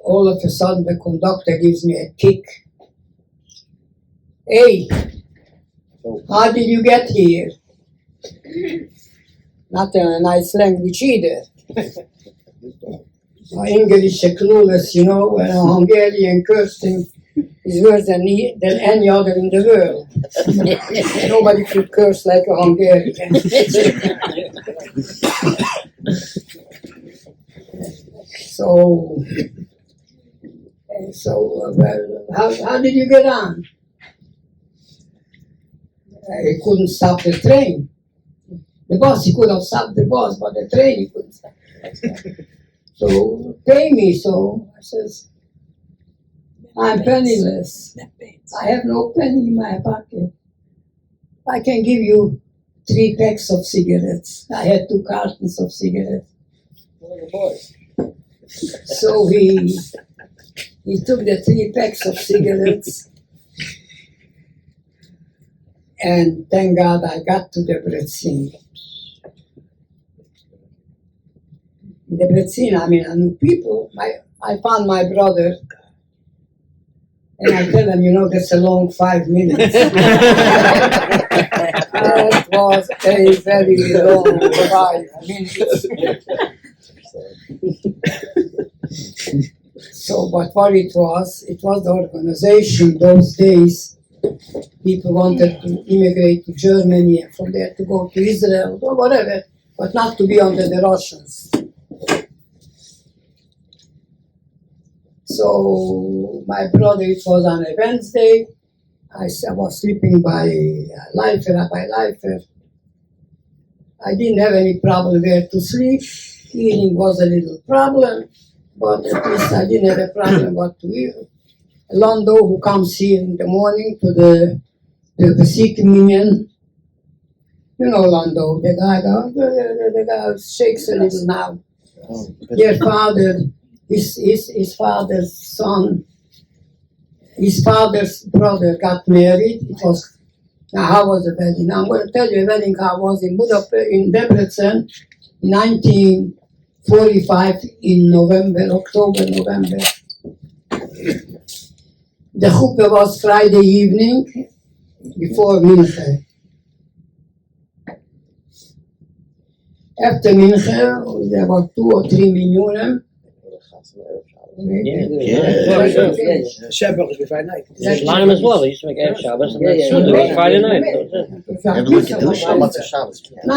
Speaker 1: All of a sudden, the conductor gives me a kick. Hey, how did you get here? Not in a nice language either. English clueless, and a Hungarian cursing is worse than any other in the world. Nobody could curse like a Hungarian. How did you get on? He couldn't stop the train. The bus, he could have stopped the bus, but the train he couldn't stop. So, pay me. So, I says, I'm penniless. I have no penny in my pocket. I can give you 3 packs of cigarettes. I had 2 cartons of cigarettes. So he took the 3 packs of cigarettes, and thank God I got to Debrecen. Debrecen, I knew people. I found my brother, and I tell him, that's a long 5 minutes. That was a very long 5 minutes. So, but what it was the organization those days. People wanted to immigrate to Germany and from there to go to Israel or whatever, but not to be under the Russians. So my brother, it was on a Wednesday. I was sleeping by Rabbi Leifer. I didn't have any problem where to sleep. Eating was a little problem, but at least I didn't have a problem what to eat. Lando, who comes here in the morning to the Sikh Minyan, Lando, the guy who shakes a little now. Their father, his father's son, his father's brother got married. Now how was the wedding? Now I'm going to tell you a wedding how it was in Budapest, in Debrecen, in 1945, in October, November. The chuppah was Friday evening before Mincha. After Mincha, there were 2 or 3 minyanim.
Speaker 4: Shabbat was Friday night.
Speaker 2: Line as well. They used to make Erev Shabbos and then Suda was Friday night.
Speaker 3: Never went to do Shabbat or Shabbos.
Speaker 1: No,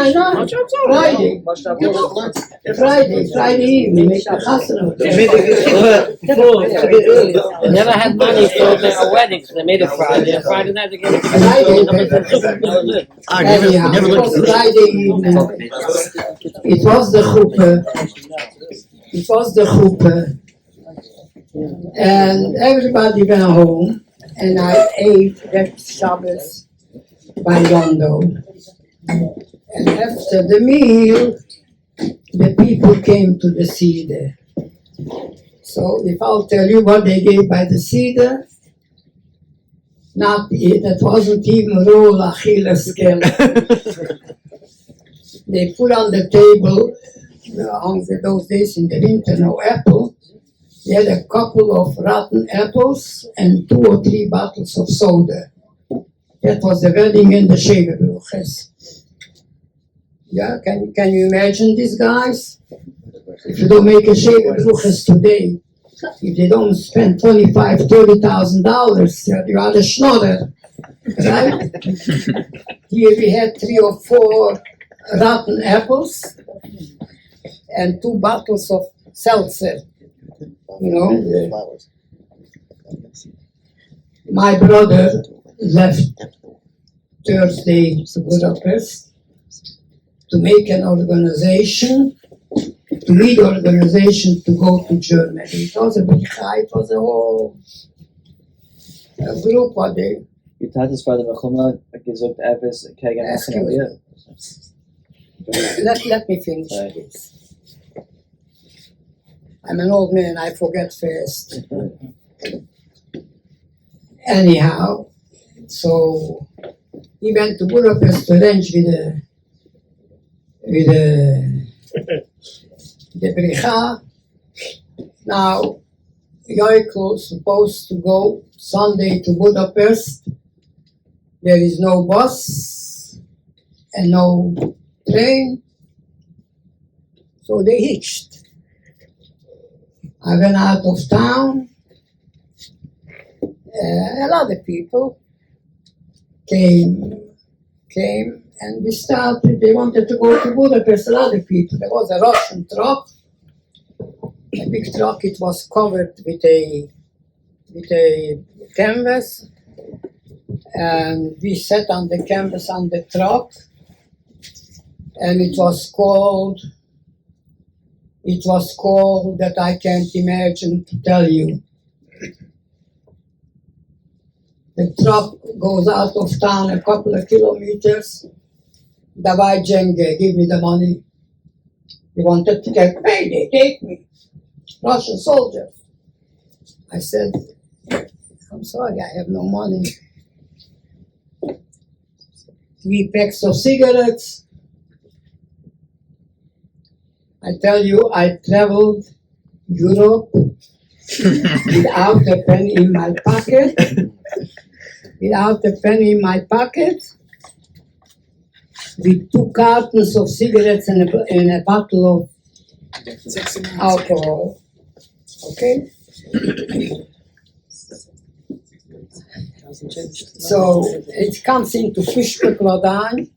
Speaker 1: Friday evening, make a chasana.
Speaker 2: They never had money for their weddings. They made it Friday. And Friday night they gave it to
Speaker 1: Anyhow, it was Friday evening. It was the chuppah. And everybody went home, and I ate that Shabbos by Londo. And after the meal, the people came to the Seder. So if I'll tell you what they gave by the Seder, That wasn't even roll Achilles scale. They put on the table, those days in the winter, no apple. They had a couple of rotten apples and 2 or 3 bottles of soda. That was the wedding in the Shevebruches. Yeah, can you imagine these guys? If you don't make a Shevebruches today, if they don't spend $25,000-$30,000, you are a schnorrer, right? Here we had 3 or 4 rotten apples and 2 bottles of seltzer. You know, my brother left Thursday to Budapest to make an organization, to lead organization to go to Germany. It was a big high, it was a whole group of the.
Speaker 5: Your dad's brother Mechumah gesagt, etwas gegen Essen.
Speaker 1: Let me finish, please. I'm an old man, I forget fast. Anyhow, so he went to Budapest to arrange with the Bricha. Now, Yokel supposed to go Sunday to Budapest. There is no bus and no train, so they hitched. I went out of town. A lot of people came, and we started. They wanted to go to Budapest. A lot of people. There was a Russian truck, a big truck. It was covered with a canvas, and we sat on the canvas on the truck, and it was cold. It was cold that I can't imagine to tell you. The truck goes out of town a couple of kilometers. Davai Jenge, give me the money. He wanted to get paid, they take me. Russian soldiers. I said, I'm sorry, I have no money. 3 packs of cigarettes. I tell you, I traveled Europe without a penny in my pocket. Without a penny in my pocket, with 2 cartons of cigarettes and a bottle of alcohol. Okay? So it comes into fish bekladaan.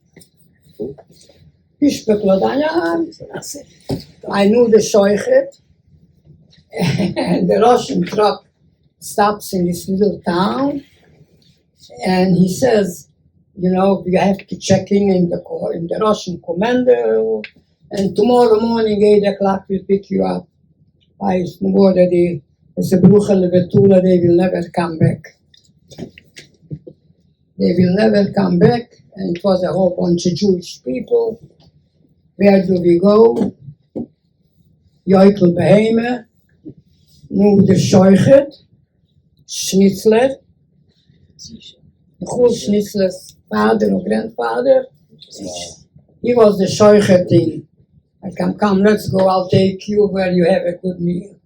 Speaker 1: Fish bekladaan, I knew the shoichet, and the Russian truck stops in this little town, and he says, you know, you have to check in the Russian commander, and tomorrow morning 8 o'clock we'll pick you up. I know that it's a bruchel betula, they will never come back. They will never come back, and it was a whole bunch of Jewish people. Where do we go? Yokel Beheme, nu de Scheuchet, Schnitzler, Chul Schnitzler's father or grandfather. He was the Scheuchet thing. I can come, let's go, I'll take you where you have a good meal.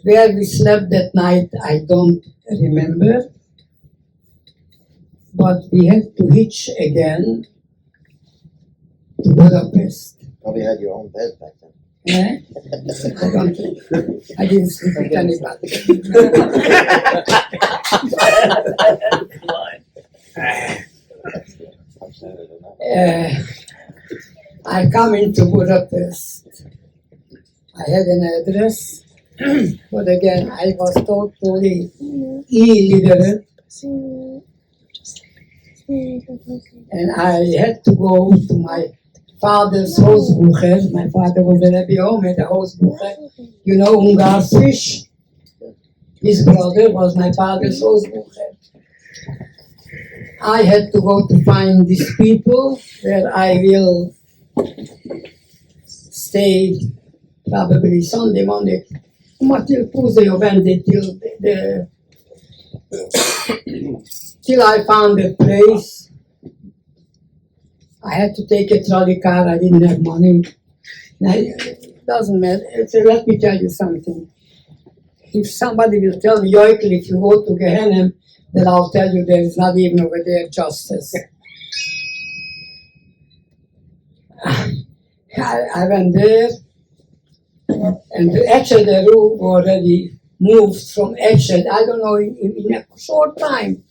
Speaker 1: Where we slept that night, I don't remember. But we had to hitch again to Budapest.
Speaker 3: Probably had your own bed back then.
Speaker 1: Yeah? I didn't sleep with anybody. I come into Budapest. I had an address, but again, I was totally illiterate. And I had to go to my father's Hausbucher. My father was a Rebbe Omer, the Hausbucher. You know Ungar's fish? His brother was my father's Hausbucher. I had to go to find these people where I will stay probably Sunday, Monday. Till Tuesday or Wednesday till the Till I found a place. I had to take a trolley car. I didn't have money. It doesn't matter. Let me tell you something. If somebody will tell me, Yokel, if you go to Gehenna, then I'll tell you there is not even over there justice. I went there, and the Echede roof already moved from Echede. I don't know, in a short time.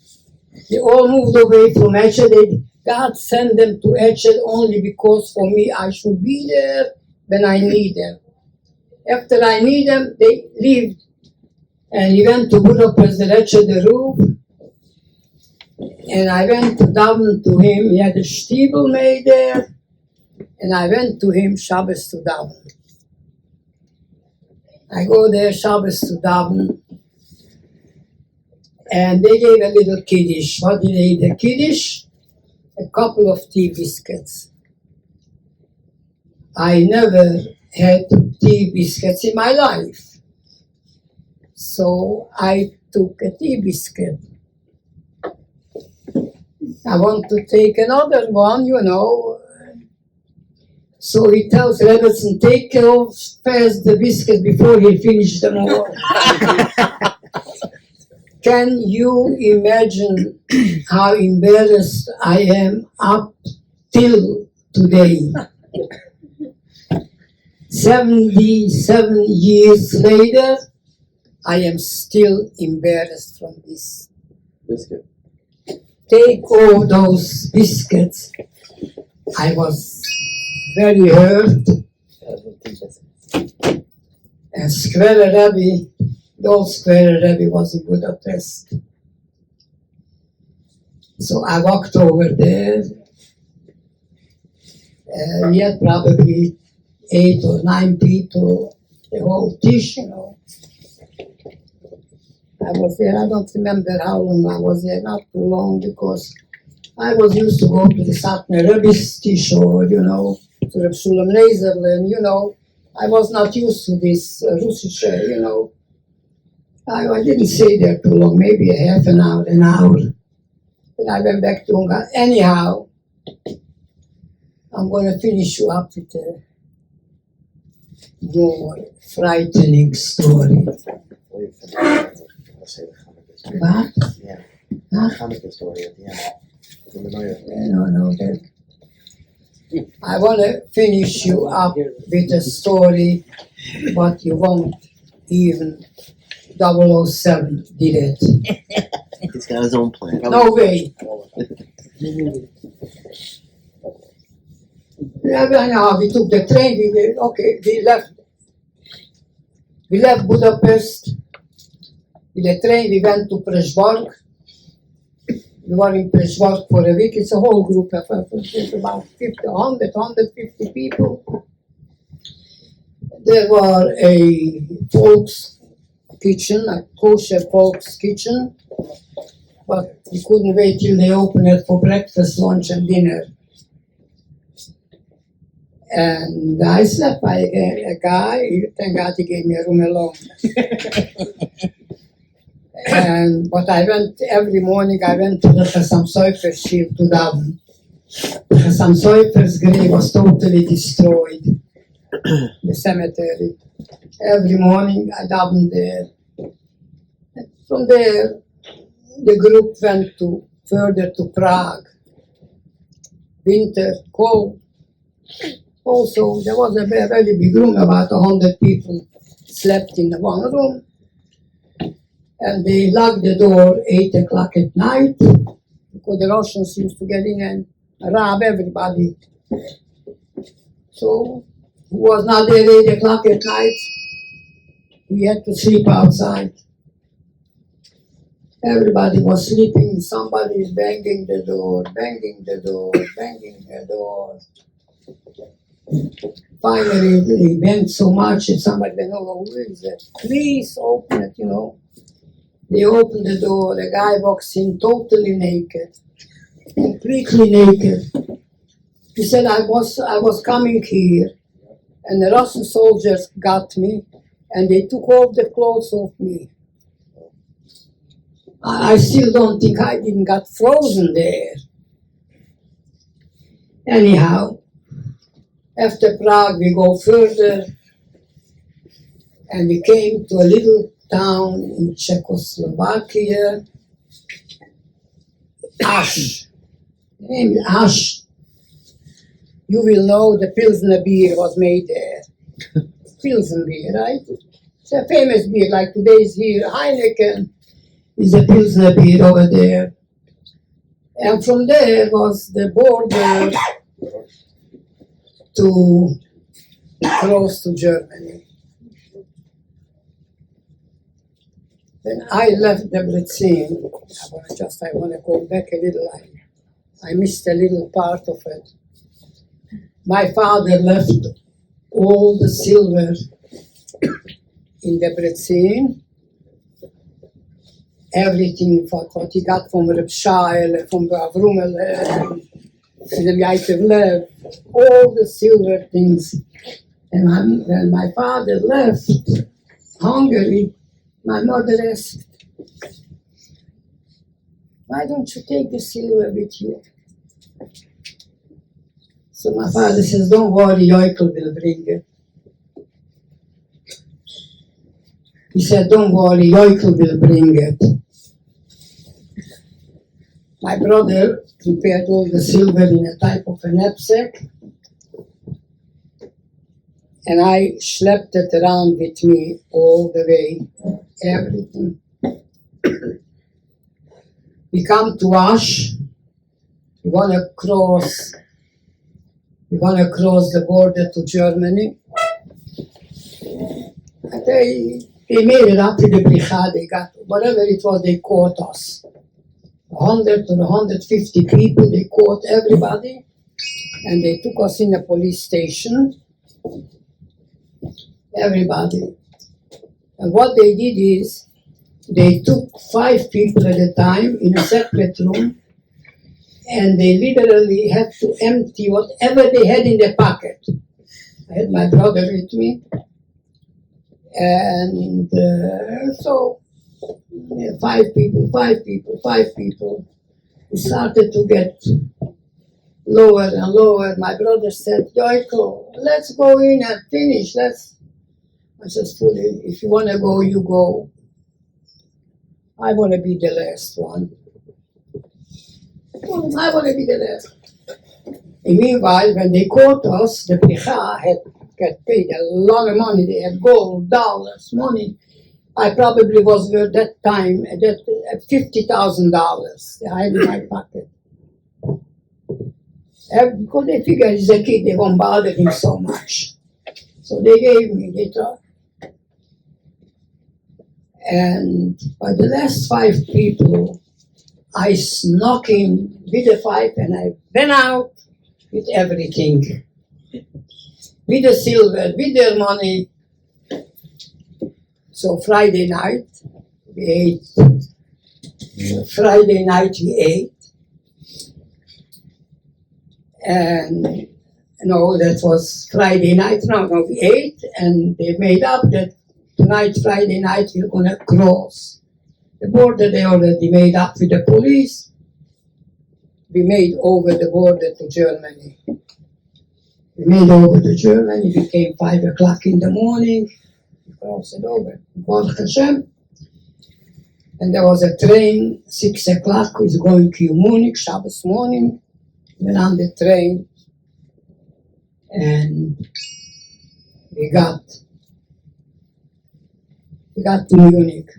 Speaker 1: They all moved away from Echede. God sent them to Echede only because for me I should be there when I need them. After I need them, they leave. And he went to Budapest, the Echede roof. And I went down to him. He had a steeple made there. And I went to him Shabbos to daven. I go there Shabbos to daven. And they gave a little kiddush. What did they eat? The kiddush? A couple of tea biscuits. I never had tea biscuits in my life. So I took a tea biscuit. I want to take another one, you know. So he tells Rebbetzin, take off first the biscuit before he finishes them all. Can you imagine how embarrassed I am up till today? 77 years later, I am still embarrassed from this.
Speaker 5: Biscuit.
Speaker 1: Take all those biscuits. I was very hurt. And Square Rebbe, the old Square Rebbe was in Budapest. So I walked over there. We had probably 8 or 9 people, the whole dish, you know. I was there, I don't remember how long I was there, not too long, because I was used to go to the Satner Rebbe's dish, or, you know, to Reb Shulam Nazerlin, you know. I was not used to this Russisch, you know. I didn't stay there too long, maybe a half an hour. Then I went back to Ungarn. Anyhow, I'm going to finish you up with a more frightening story. What?
Speaker 3: Yeah.
Speaker 1: Huh?
Speaker 3: Hanukkah story at the end.
Speaker 1: No. I want to finish you up with a story, but you won't even 007 did it.
Speaker 3: He's got his own plan.
Speaker 1: No way. Anyhow, we took the train. We left Budapest. With the train, we went to Pressburg. We were in Pressburg for a week. It's a whole group of about 150 people. There were a folks kitchen, a kosher folks kitchen, but we couldn't wait till they opened it for breakfast, lunch, and dinner. And I slept by a guy. Thank God he gave me a room alone. But I went every morning. I went to the Chassam Sofer's shield to daven. Chassam Sofer's grave was totally destroyed. The cemetery. Every morning I davened there. And from there, the group went further to Prague. Winter, cold. Also, there was a very big room. About 100 people slept in one room. And they locked the door 8 o'clock at night, because the Russians used to get in and rob everybody. So, who was not there 8 o'clock at night, he had to sleep outside. Everybody was sleeping, somebody is banging the door. Finally, they banged so much that somebody went, oh, who is it? Please open it, you know. They opened the door, the guy walks in totally naked, completely naked. He said, I was coming here, and the Russian soldiers got me, and they took all the clothes off me. I still don't think I didn't got frozen there. Anyhow, after Prague we go further and we came to a little town in Czechoslovakia, Ash. The name is Ash. You will know the Pilsner beer was made there. Pilsner beer, right? It's a famous beer, like today's here. Heineken is a Pilsner beer over there. And from there was the border to close to Germany. When I left Debrecen, I want to go back a little. I missed a little part of it. My father left all the silver in Debrecen, everything what he got from Reb Shael, from Avrumel, from the Yaitev Lev, all the silver things. And when my father left Hungary, my mother asked, "Why don't you take the silver with you?" So my father says, "Don't worry, Yokel will bring it." He said, "Don't worry, Yokel will bring it." My brother prepared all the silver in a type of a knapsack, and I schlepped it around with me all the way, everything. We come to Ash, we want to cross the border to Germany. And they made it up with the Bricha, they got, whatever it was, they caught us. 100 or 150 people, they caught everybody, and they took us in a police station. Everybody. And what they did is, they took 5 people at a time in a separate room, and they literally had to empty whatever they had in their pocket. I had my brother with me, and so 5 people. We started to get lower and lower. My brother said, "Yokel, let's go in and finish. I said, "Fully, if you want to go, you go. I want to be the last one. I want to be the last." And meanwhile, when they caught us, the Bricha had paid a lot of money. They had gold, dollars, money. I probably was at that time at $50,000. I had in my pocket. Because they figured he's a kid, they won't bother him so much. So they gave me, they thought. And by the last 5 people, I snuck in with the 5 and I went out with everything. With the silver, with their money. So Friday night, we ate. And no, that was Friday night. No, we ate, and they made up that tonight, Friday night, we're going to cross the border. They already made up with the police. We made over the border to Germany. It came 5 o'clock in the morning. We crossed it over. Baruch Hashem. And there was a train, 6 o'clock, who was going to Munich, Shabbos morning. Went on the train, and we got to Munich.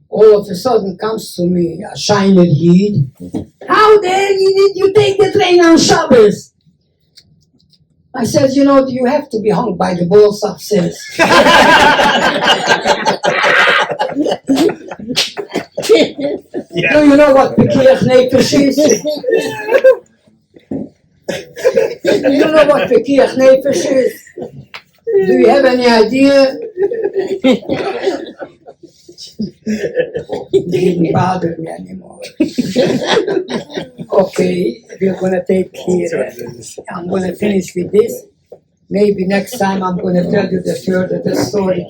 Speaker 1: All of a sudden comes to me a Shiner Yid. "How dare you take the train on Shabbos?" I said, "You have to be hung by the balls upstairs." Do you know what Pekiyach Nefesh is? Do you know what Pekiyach Nefesh is? Do you have any idea? It didn't bother me anymore. Okay, we're going to take here. I'm going to finish with this. Maybe next time I'm going to tell you the further the story.